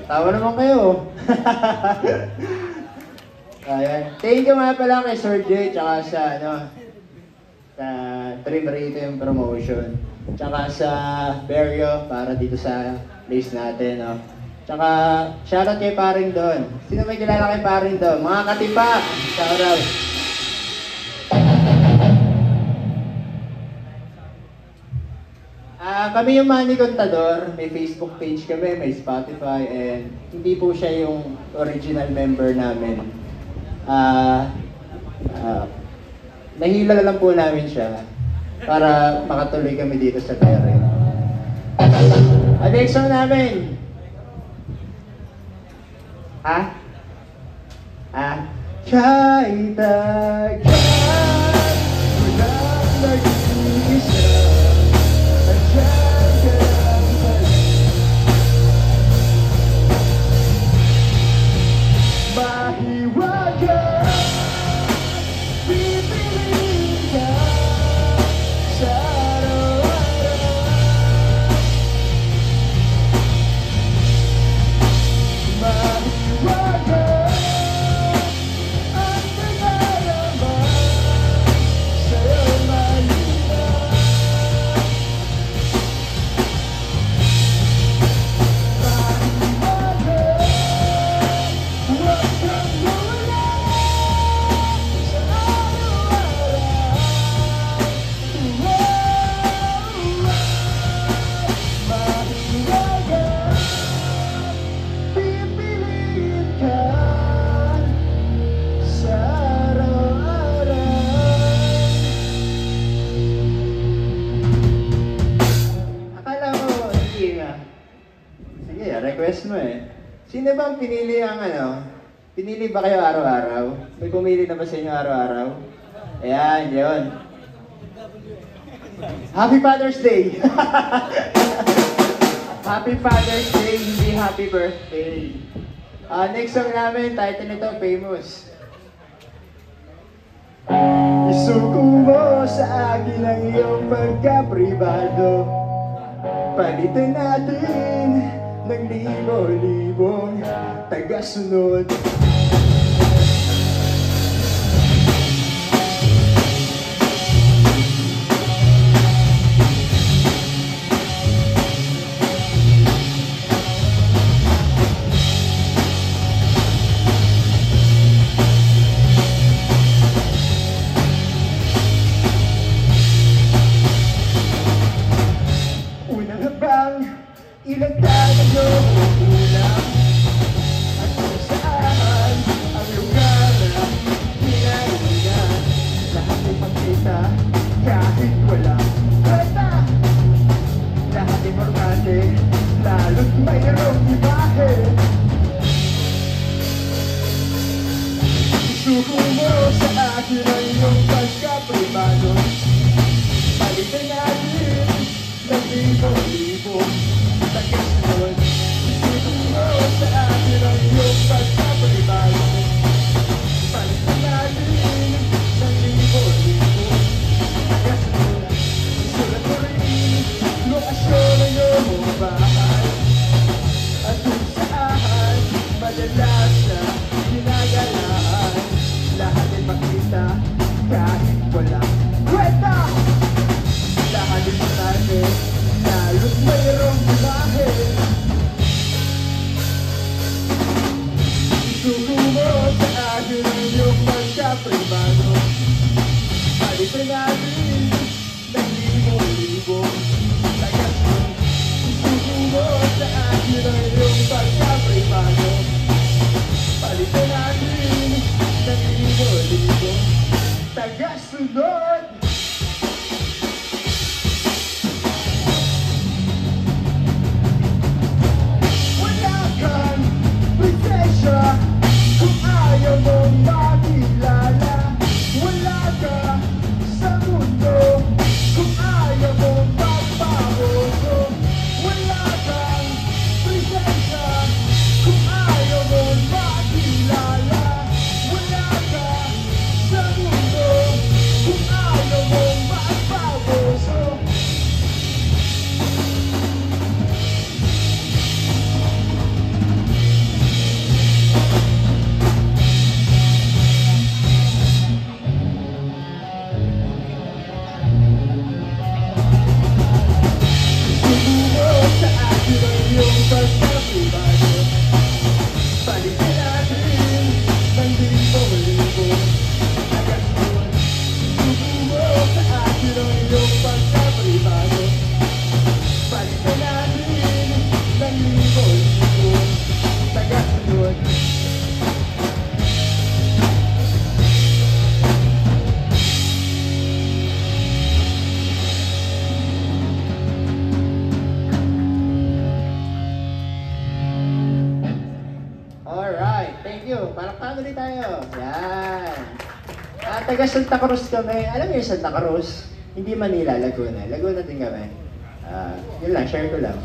Tawa naman kayo. Ayan. Thank you nga pala kay Sir J, tsaka sa, sa Trim Rhythm Promotion. Tsaka sa Berio, para dito sa place natin, Tsaka, shoutout kay Paring Don. Sino may kilala kay Paring Don? Mga katipa! Shoutout! Kami yung Manny Contador, may Facebook page kami, may Spotify, and hindi po siya yung original member namin. Nahila lang po namin siya para makatuloy kami dito sa Terre. Next song namin. Kahit agad walang nag-iisa, andyan ka lang pala. Mahiwaga, pipiliin ka sa araw-araw. Mahiwaga, ang nagalaman sa'yo malinaw. Mahiwaga, huwag kang mawala sa araw-araw. Mahiwaga, pipiliin ka sa araw-araw. Akala mo, hindi nga. Sige, request mo eh. Sino bang pinili ang Pinili ba kayo araw-araw? May pumili na ba sa inyo araw-araw? Ayan, yun. Happy Father's Day! Happy Father's Day, hindi happy birthday. Next song namin, title nito, Famous. Isuko mo sa akin ang iyong pagkapribado. Palitan natin ng libo-libong tagasunod. Unang habang ilang tayo ulang, at kung saan ang lugar na pinainan. Lahat ay pagkita kahit walang kwenta, lahat ay formate lalo't mayroong imahe. Isuko mo sa akin ang iyong pagkapribado. Palitan natin ng libo-libo tagasunod. Isuko mo sa akin ang iyong pagkapribado. Palitan natin ng libo-libo tagasunod. Isulat mo rin lokasyon ng iyong bahay, at kung saan madalas na ginagalaan. Lahat ay makita kahit walang kwenta, lahat ay matane lalo't mayroong imahe. pagkapribado. Palitan natin ng libo-libo. Agad doon, subumo sa akin ang iyong pagkapribado. Palitan natin ng libo-libo. Agad doon. Alright, thank you. Palakpakan ulit tayo. Yan. Taga Santa Cruz kami. Alam niyo yung Santa Cruz? Hindi Manila, Laguna. Laguna din kami. Yun lang, share ko lang.